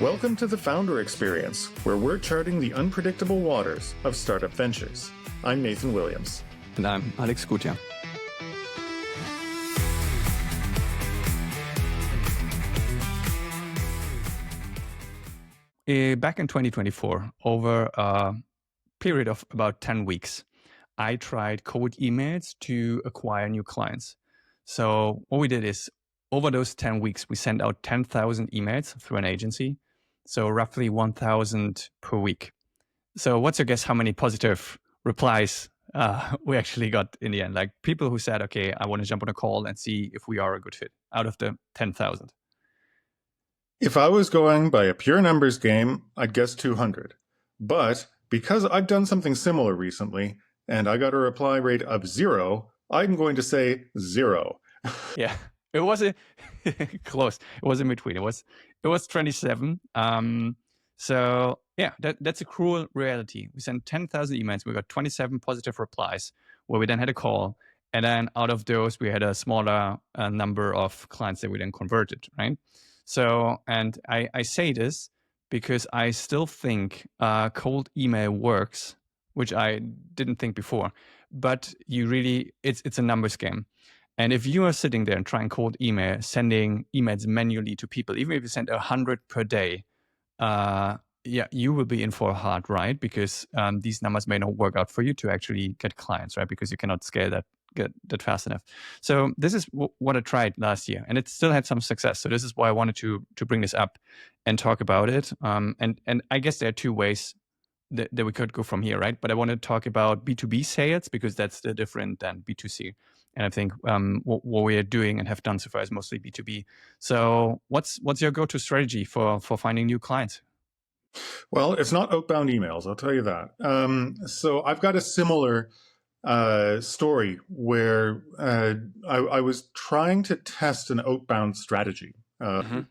Welcome to the Founder Experience, where we're charting the unpredictable waters of startup ventures. I'm Nathan Williams. And I'm Alex Gutjahr. Back in 2024, over a period of about 10 weeks, I tried cold emails to acquire new clients. So what we did is, over those 10 weeks, we sent out 10,000 emails through an agency. So roughly 1,000 per week. So what's your guess how many positive replies we actually got in the end? Like people who said, okay, I want to jump on a call and see if we are a good fit out of the 10,000. If I was going by a pure numbers game, I'd guess 200. But because I've done something similar recently and I got a reply rate of 0, I'm going to say 0. Yeah, it was close. It was in between. It was 27. So yeah, that's a cruel reality. We sent 10,000 emails. We got 27 positive replies where we then had a call. And then out of those, we had a smaller number of clients that we then converted, right? So, and I say this because I still think cold email works, which I didn't think before. But it's a numbers game. And if you are sitting there and trying cold email, sending emails manually to people, even if you send 100 per day, you will be in for a hard ride because these numbers may not work out for you to actually get clients, right? Because you cannot scale that fast enough. So this is what I tried last year, and it still had some success. So this is why I wanted to bring this up and talk about it. And I guess there are two ways that we could go from here, right? But I want to talk about B2B sales because that's different than B2C. And I think what we are doing and have done so far is mostly B2B. So what's your go-to strategy for finding new clients? Well, it's not outbound emails, I'll tell you that. So I've got a similar story where I was trying to test an outbound strategy. I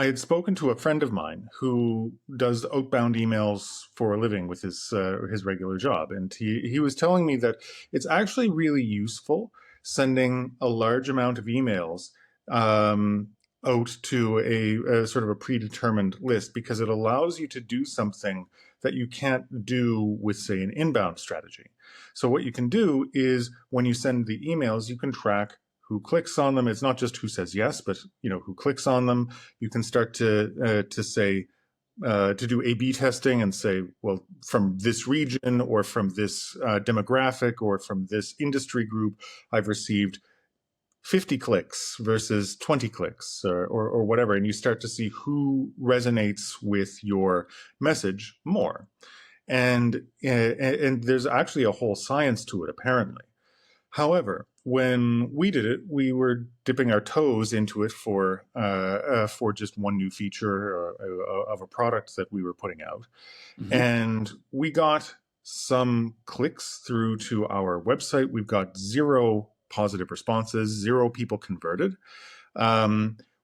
had spoken to a friend of mine who does outbound emails for a living with his regular job, and he was telling me that it's actually really useful sending a large amount of emails out to a sort of a predetermined list because it allows you to do something that you can't do with, say, an inbound strategy. So what you can do is when you send the emails, you can track who clicks on them. It's not just who says yes, but who clicks on them. You can start to say to do A/B testing and say, well, from this region or from this demographic or from this industry group, I've received 50 clicks versus 20 clicks or whatever. And you start to see who resonates with your message more. And there's actually a whole science to it, apparently. However, when we did it, we were dipping our toes into it for just one new feature of a product that we were putting out. Mm-hmm. And we got some clicks through to our website. We've got 0 positive responses, 0 people converted.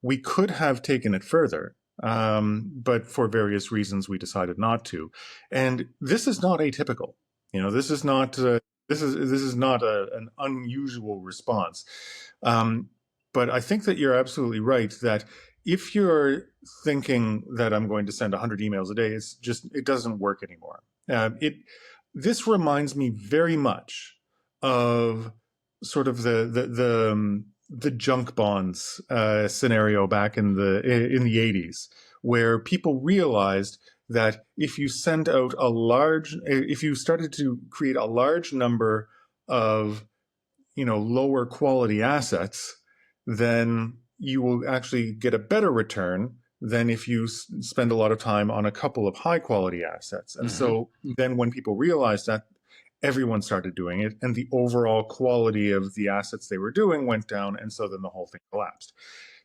We could have taken it further, but for various reasons, we decided not to. And this is not atypical. This is not an unusual response. But I think that you're absolutely right that if you're thinking that I'm going to send 100 emails a day, it doesn't work anymore. This reminds me very much of sort of the junk bonds scenario back in the 80s, where people realized that if you if you started to create a large number of, lower quality assets, then you will actually get a better return than if you spend a lot of time on a couple of high quality assets. And so then when people realized that, everyone started doing it, and the overall quality of the assets they were doing went down, and so then the whole thing collapsed.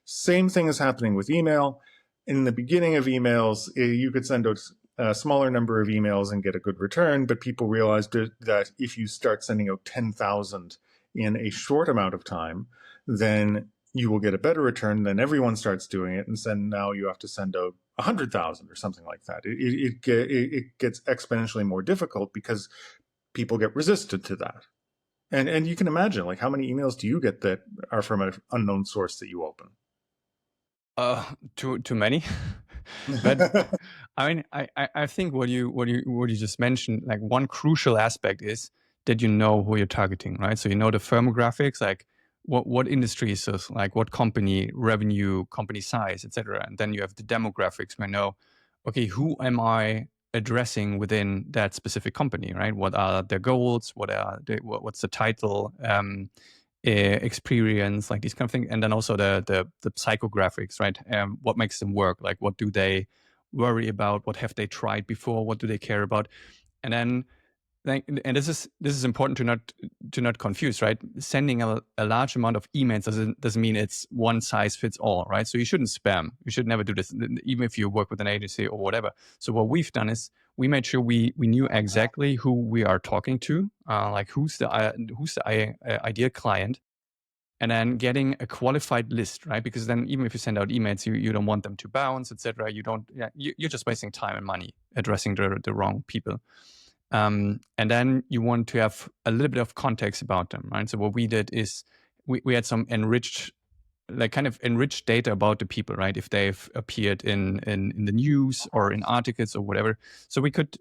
Same thing is happening with email. In the beginning of emails, you could send out a smaller number of emails and get a good return, but people realized that if you start sending out 10,000 in a short amount of time, then you will get a better return. Then everyone starts doing it, and then now you have to send out 100,000 or something like that. It gets exponentially more difficult because people get resistant to that. And you can imagine, like, how many emails do you get that are from an unknown source that you open? Too many. But I mean, I think what you just mentioned, like one crucial aspect is that you know who you're targeting, right? So you know the firmographics, like what industry is this, like what company, revenue, company size, etc. And then you have the demographics where I know, okay, who am I addressing within that specific company, right? What are their goals? What's the title? Experience, like these kind of things, and then also the psychographics, right? What makes them work? Like what do they worry about? What have they tried before? What do they care about? And then and this is important to not confuse, right? Sending a large amount of emails doesn't mean it's one size fits all, right? So you shouldn't spam. You should never do this, even if you work with an agency or whatever. So what we've done is we made sure we knew exactly who we are talking to, like who's the ideal client, and then getting a qualified list, right? Because then even if you send out emails, you don't want them to bounce, etc. You don't, yeah, you're just wasting time and money addressing the wrong people. And then you want to have a little bit of context about them, right? So what we did is we had some enriched data about the people, right? If they've appeared in the news or in articles or whatever. So we could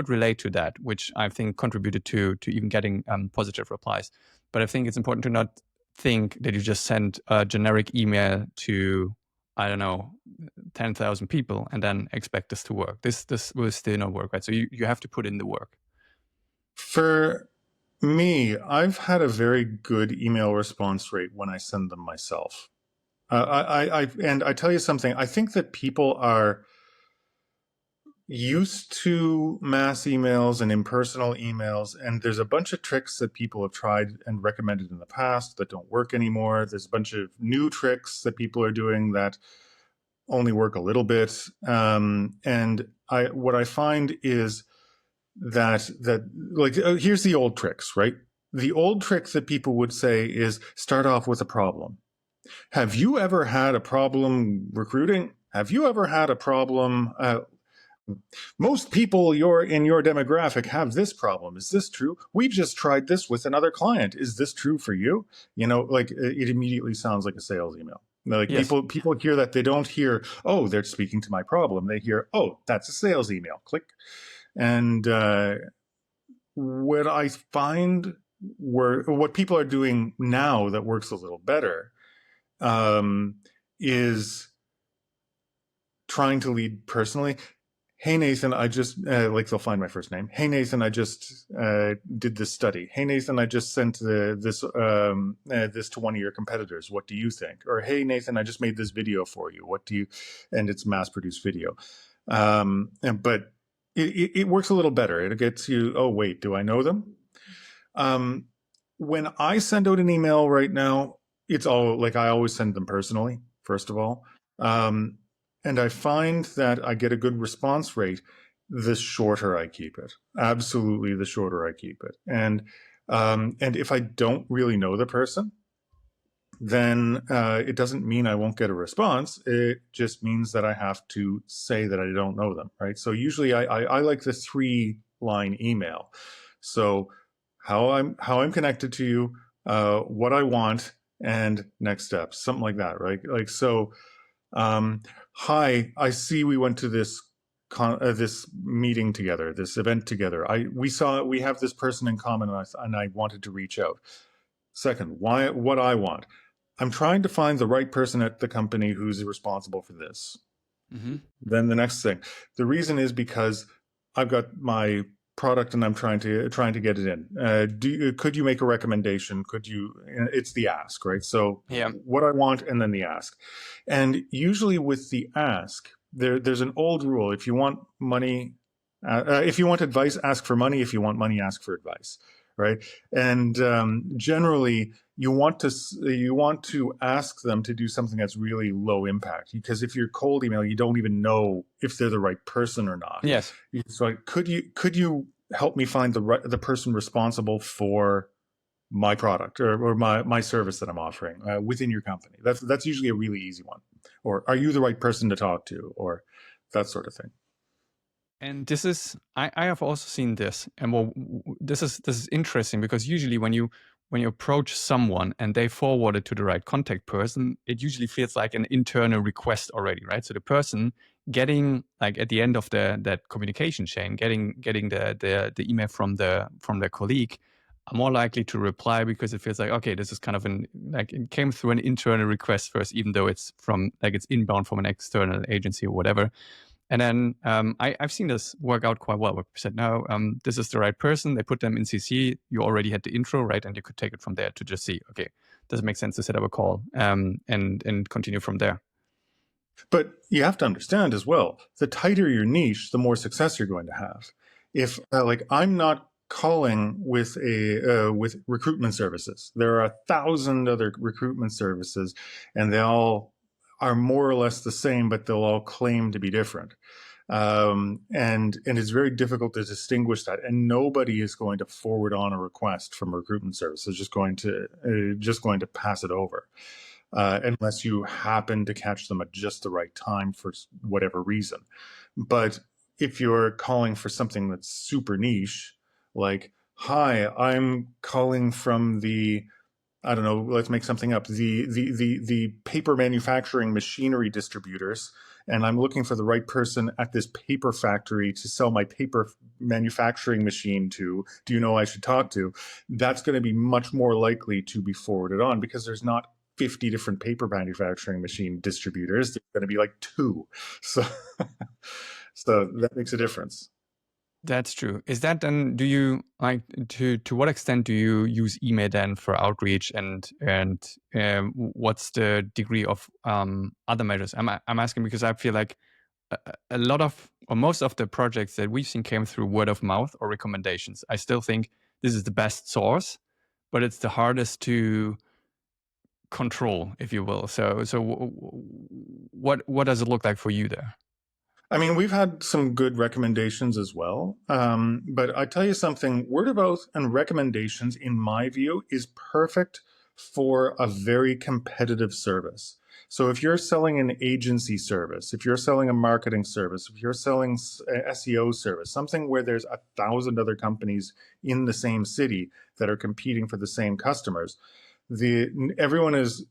relate to that, which I think contributed to even getting positive replies. But I think it's important to not think that you just send a generic email to, I don't know, 10,000 people and then expect this to work. This will still not work, right? So you have to put in the work. For me, I've had a very good email response rate when I send them myself. And I tell you something, I think that people are used to mass emails and impersonal emails, and there's a bunch of tricks that people have tried and recommended in the past that don't work anymore. There's a bunch of new tricks that people are doing that only work a little bit. And what I find is that like here's the old tricks, right? The old trick that people would say is start off with a problem. Have you ever had a problem recruiting? Have you ever had a problem? Most people in your demographic have this problem. Is this true? We just tried this with another client. Is this true for you? You know, like it immediately sounds like a sales email. Like Yes. people hear that, they don't hear, oh, they're speaking to my problem. They hear, oh, that's a sales email. Click. And what I find what people are doing now that works a little better is trying to lead personally. Hey, Nathan, I just, like they'll find my first name. Hey, Nathan, I just did this study. Hey, Nathan, I just sent this to one of your competitors. What do you think? Or, hey, Nathan, I just made this video for you. What do you, and it's mass produced video. But it works a little better. It gets you, oh, wait, do I know them? When I send out an email right now, it's all like I always send them personally, first of all. And I find that I get a good response rate the shorter I keep it. Absolutely, the shorter I keep it. And if I don't really know the person, then it doesn't mean I won't get a response. It just means that I have to say that I don't know them, right? So usually I like the 3-line email. So how I'm connected to you, what I want, and next steps, something like that, right? Like so. Hi, I see we went to this this meeting together, this event together. We have this person in common, and I wanted to reach out. Second, what I want. I'm trying to find the right person at the company who's responsible for this. Mm-hmm. Then the next thing, the reason is because I've got my product and I'm trying to get it in. Could you make a recommendation? Could you? It's the ask, right? So Yeah. what I want and then the ask, and usually with the ask, there's an old rule: if you want money, if you want advice, ask for money. If you want money, ask for advice, right? And generally, you want to ask them to do something that's really low impact, because if you're cold email, you don't even know if they're the right person or not. Yes. So could you help me find the person responsible for my product or my service that I'm offering within your company? That's usually a really easy one. Or are you the right person to talk to, or that sort of thing. And this is, I have also seen this, and well, this is interesting, because usually when you approach someone and they forward it to the right contact person, it usually feels like an internal request already, right? So the person getting like at the end of that communication chain, getting the email from the colleague, are more likely to reply because it feels like, okay, this is kind of like it came through an internal request first, even though it's from like it's inbound from an external agency or whatever. And then I've seen this work out quite well. We said, no, this is the right person. They put them in CC. You already had the intro, right? And you could take it from there to just see, okay, does it make sense to set up a call and continue from there? But you have to understand as well, the tighter your niche, the more success you're going to have. If like I'm not calling with with recruitment services, there are 1,000 other recruitment services, and they all are more or less the same, but they'll all claim to be different. And it's very difficult to distinguish that. And nobody is going to forward on a request from a recruitment service. It's just going to pass it over. Unless you happen to catch them at just the right time for whatever reason. But if you're calling for something that's super niche, like, hi, I'm calling from the, I don't know, let's make something up, the paper manufacturing machinery distributors, and I'm looking for the right person at this paper factory to sell my paper manufacturing machine to. Do you know who I should talk to? That's going to be much more likely to be forwarded on because there's not 50 different paper manufacturing machine distributors. There's going to be like two. So, so that makes a difference. That's true. Is that then? Do you like to what extent do you use email then for outreach and what's the degree of other measures? I'm asking because I feel like a lot of or most of the projects that we've seen came through word of mouth or recommendations. I still think this is the best source, but it's the hardest to control, if you will. So what does it look like for you there? I mean, we've had some good recommendations as well. But I tell you something, word of mouth and recommendations, in my view, is perfect for a very competitive service. So if you're selling an agency service, if you're selling a marketing service, if you're selling SEO service, something where there's 1,000 other companies in the same city that are competing for the same customers, everyone is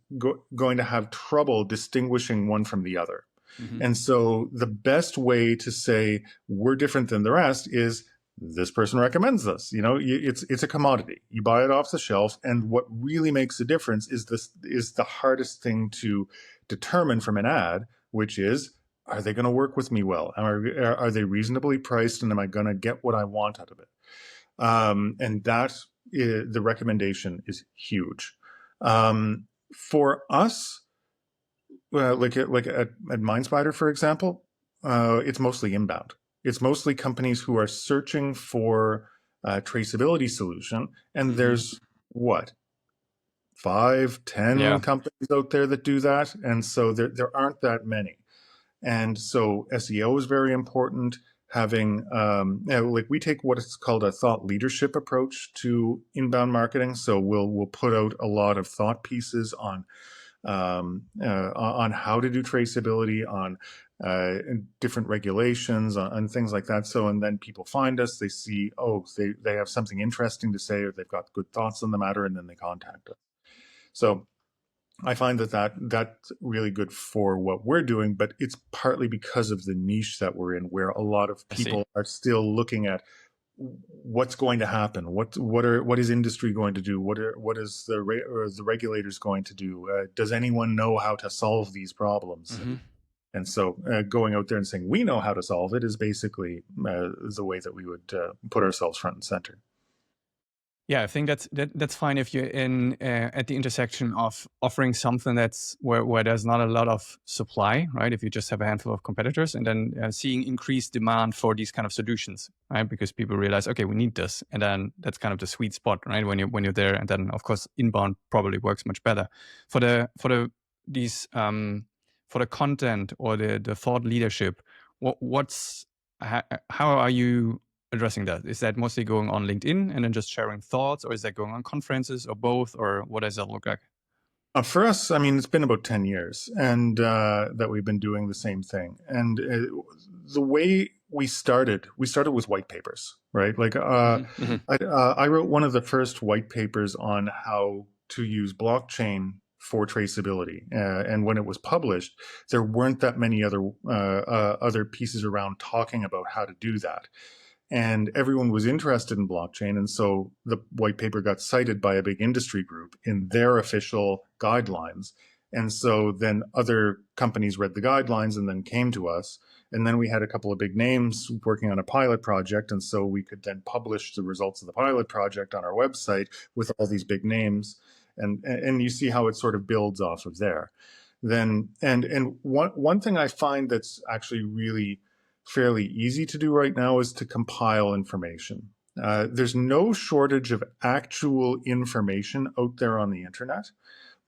going to have trouble distinguishing one from the other. Mm-hmm. And so the best way to say we're different than the rest is this person recommends this. You know, it's a commodity. You buy it off the shelf, and what really makes a difference is the hardest thing to determine from an ad, which is, are they going to work with me well? Are they reasonably priced, and am I going to get what I want out of it? And that the recommendation is huge. For us, like at MindSpider, for example, it's mostly inbound. It's mostly companies who are searching for a traceability solution, and there's what, 5, 10 Yeah. companies out there that do that, and so there aren't that many. And so SEO is very important. Having like we take what is called a thought leadership approach to inbound marketing. So we'll put out a lot of thought pieces on how to do traceability, on different regulations, on things like that. So, and then people find us, they see, oh, they have something interesting to say, or they've got good thoughts on the matter, and then they contact us. So I find that's really good for what we're doing, but it's partly because of the niche that we're in, where a lot of people are still looking at what's going to happen. What is industry going to do? What is the regulators going to do? Does anyone know how to solve these problems? Mm-hmm. And so going out there and saying we know how to solve it is basically the way that we would put ourselves front and center. Yeah, I think that's fine if you're in at the intersection of offering something that's where there's not a lot of supply, right? If you just have a handful of competitors, and then seeing increased demand for these kind of solutions, right? Because people realize, okay, we need this, and then that's kind of the sweet spot, right? When you're there, and then of course inbound probably works much better for the content or the thought leadership. How are you addressing that? Is that mostly going on LinkedIn and then just sharing thoughts, or is that going on conferences, or both, or what does that look like? For us, I mean, it's been about 10 years and that we've been doing the same thing. And the way we started with white papers, right? Like I wrote one of the first white papers on how to use blockchain for traceability. And when it was published, there weren't that many other pieces around talking about how to do that. And everyone was interested in blockchain. And so the white paper got cited by a big industry group in their official guidelines. And so then other companies read the guidelines and then came to us. And then we had a couple of big names working on a pilot project. And so we could then publish the results of the pilot project on our website with all these big names. And you see how it sort of builds off of there. Then, and one thing I find that's actually really fairly easy to do right now is to compile information. There's no shortage of actual information out there on the internet,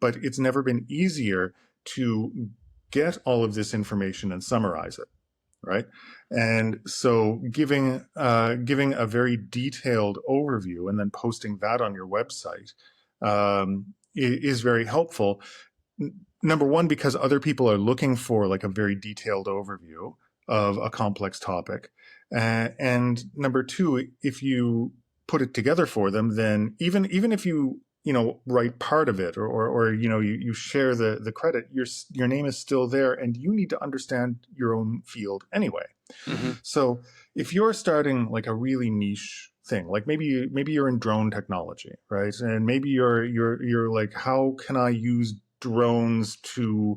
but it's never been easier to get all of this information and summarize it, right? And so giving a very detailed overview and then posting that on your website is very helpful. Number one, because other people are looking for like a very detailed overview of a complex topic. And number two, if you put it together for them, then even if you write part of it or you share the credit, your name is still there, and you need to understand your own field anyway. Mm-hmm. So if you're starting like a really niche thing, like maybe you're in drone technology, right? And maybe you're like, how can I use drones to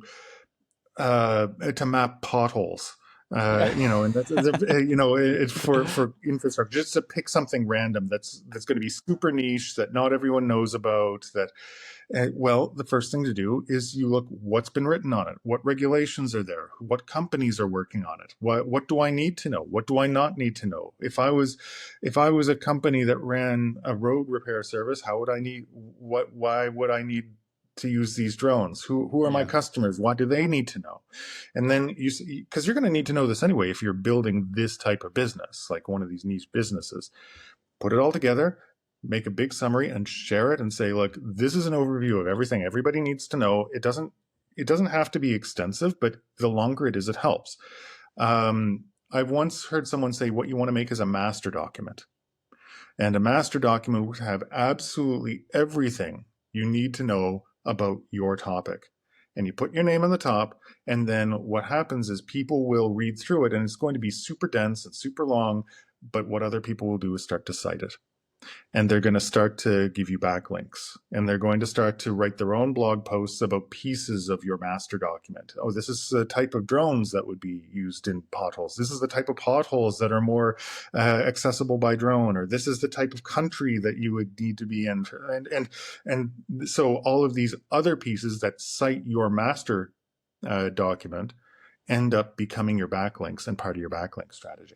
map potholes? And that's it's for infrastructure, just to pick something random that's going to be super niche that not everyone knows about. Well, the first thing to do is you look what's been written on it, what regulations are there, what companies are working on it, what do I need to know, what do I not need to know. If I was a company that ran a road repair service, why would I need to use these drones? Who are my customers? What do they need to know? And then because you're going to need to know this anyway if you're building this type of business, like one of these niche businesses. Put it all together, make a big summary, and share it, and say, look, this is an overview of everything everybody needs to know. It doesn't have to be extensive, but the longer it is, it helps. I've once heard someone say what you want to make is a master document. And a master document would have absolutely everything you need to know about your topic. And you put your name on the top, and then what happens is people will read through it, and it's going to be super dense and super long, but what other people will do is start to cite it. And they're going to start to give you backlinks, and they're going to start to write their own blog posts about pieces of your master document. Oh, this is the type of drones that would be used in potholes. This is the type of potholes that are more accessible by drone, or this is the type of country that you would need to be in. And so all of these other pieces that cite your master document end up becoming your backlinks and part of your backlink strategy.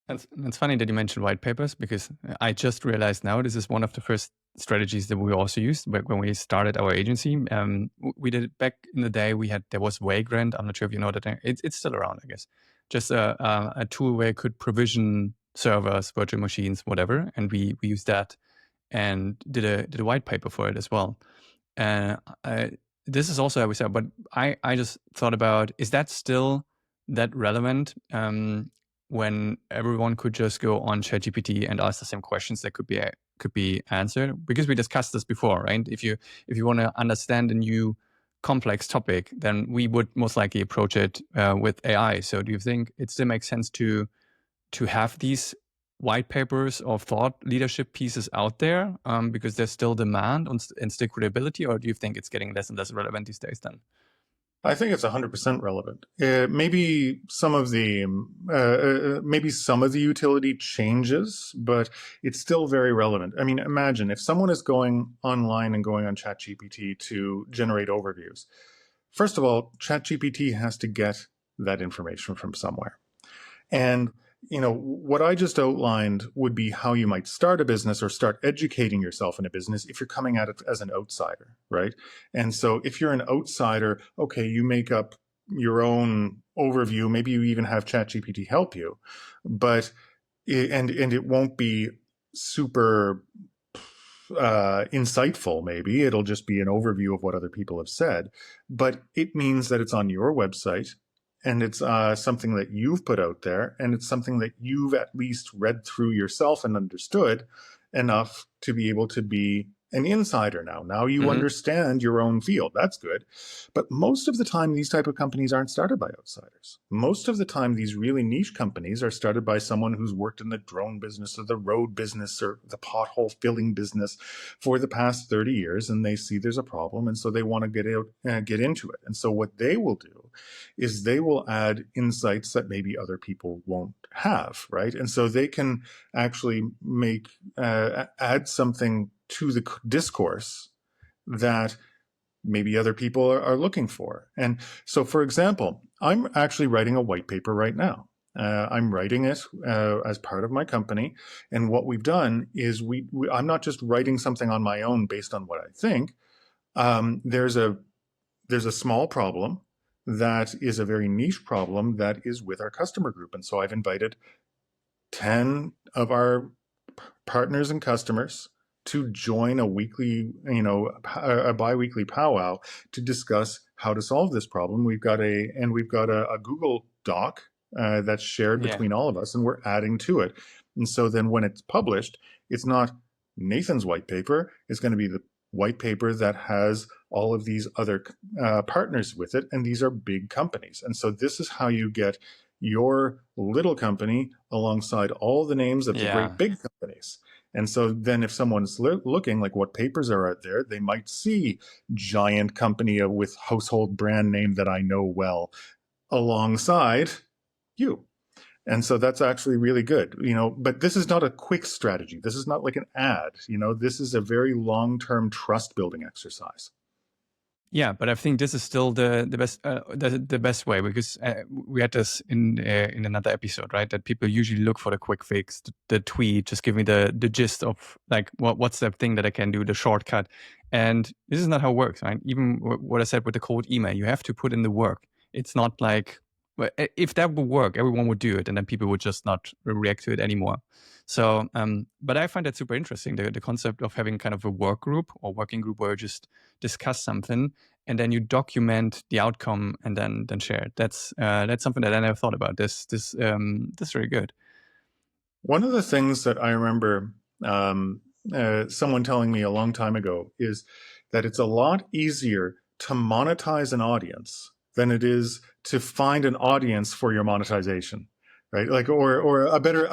It's funny that you mentioned white papers, because I just realized now this is one of the first strategies that we also used when we started our agency. We did it back in the day. There was Vagrant. I'm not sure if you know that. It's still around, I guess. Just a tool where you could provision servers, virtual machines, whatever, and we used that and did a white paper for it as well. And this is also how we said, but I just thought about, is that still that relevant? When everyone could just go on ChatGPT and ask the same questions that could be answered, because we discussed this before, right? If you want to understand a new complex topic, then we would most likely approach it with AI. So do you think it still makes sense to have these white papers or thought leadership pieces out there because there's still demand and still credibility, or do you think it's getting less and less relevant these days then? I think it's 100% relevant. Maybe some of the utility changes, but it's still very relevant. I mean, imagine if someone is going online and going on ChatGPT to generate overviews. First of all, ChatGPT has to get that information from somewhere. And what I just outlined would be how you might start a business or start educating yourself in a business if you're coming at it as an outsider, right? And so if you're an outsider, okay, you make up your own overview. Maybe you even have ChatGPT help you, but it won't be super insightful. Maybe it'll just be an overview of what other people have said, but it means that it's on your website. And it's something that you've put out there, and it's something that you've at least read through yourself and understood enough to be able to be an insider now. Now you Mm-hmm. understand your own field. That's good. But most of the time, these type of companies aren't started by outsiders. Most of the time, these really niche companies are started by someone who's worked in the drone business or the road business or the pothole filling business for the past 30 years, and they see there's a problem, and so they want to get into it. And so what they will do is they will add insights that maybe other people won't have, right? And so they can actually add something to the discourse that maybe other people are looking for. And so, for example, I'm actually writing a white paper right now. I'm writing it as part of my company. And what we've done is I'm not just writing something on my own based on what I think. There's a small problem that is a very niche problem that is with our customer group. And so I've invited 10 of our partners and customers to join a weekly, a bi-weekly powwow to discuss how to solve this problem. We've got a Google Doc that's shared Yeah. between all of us, and we're adding to it. And so then when it's published, it's not Nathan's white paper. It's going to be the white paper that has all of these other partners with it, and these are big companies. And so this is how you get your little company alongside all the names of the great big companies. And so then if someone's looking like what papers are out there, they might see giant company with household brand name that I know well alongside you. And so that's actually really good, but this is not a quick strategy. This is not like an ad, this is a very long-term trust building exercise. Yeah, but I think this is still the best the best way, because we had this in another episode, right? That people usually look for the quick fix, the tweet, just give me the gist of like what's the thing that I can do, the shortcut. And this is not how it works, right? Even what I said with the cold email, you have to put in the work. It's not like, if that would work, everyone would do it, and then people would just not react to it anymore. So, but I find that super interesting, the concept of having kind of a work group or working group where you just discuss something and then you document the outcome and then share it. That's something that I never thought about. This very good. One of the things that I remember someone telling me a long time ago is that it's a lot easier to monetize an audience than it is to find an audience for your monetization, right? Like, or a better,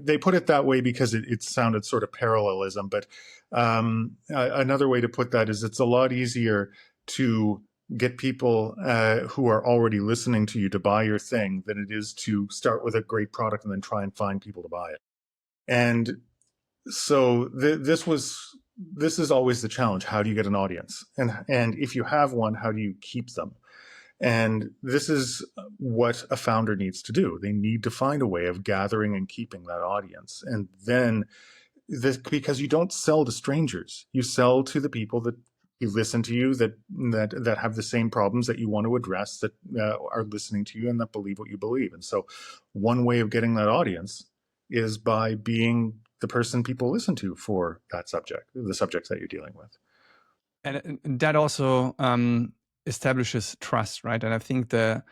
they put it that way because it sounded sort of parallelism, but another way to put that is it's a lot easier to get people who are already listening to you to buy your thing than it is to start with a great product and then try and find people to buy it. And so this is always the challenge. How do you get an audience? And if you have one, how do you keep them? And this is what a founder needs to do. They need to find a way of gathering and keeping that audience. And then because you don't sell to strangers, you sell to the people that you listen to you, that have the same problems that you want to address, that are listening to you and that believe what you believe. And so one way of getting that audience is by being the person people listen to for that subject, the subjects that you're dealing with. And that also establishes trust, right? And I think the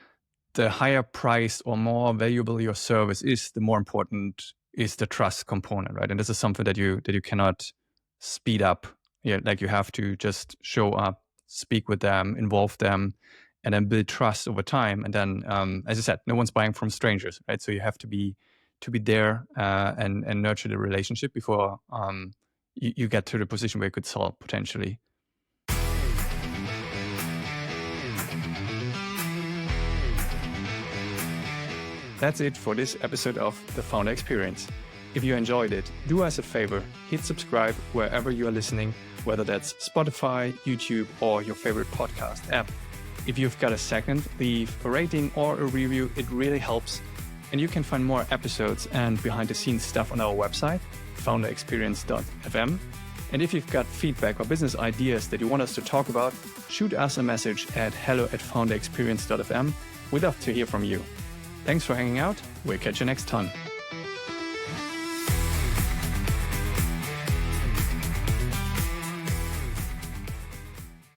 higher priced or more valuable your service is, the more important is the trust component, right? And this is something that you cannot speed up. Yeah, like you have to just show up, speak with them, involve them, and then build trust over time. And then, as I said, no one's buying from strangers, right? So you have to be there and nurture the relationship before you get to the position where you could sell potentially. That's it for this episode of The Founder Experience. If you enjoyed it, do us a favor, hit subscribe wherever you are listening, whether that's Spotify, YouTube, or your favorite podcast app. If you've got a second, leave a rating or a review. It really helps. And you can find more episodes and behind-the-scenes stuff on our website, founderexperience.fm. And if you've got feedback or business ideas that you want us to talk about, shoot us a message at hello@founderexperience.fm. We'd love to hear from you. Thanks for hanging out. We'll catch you next time.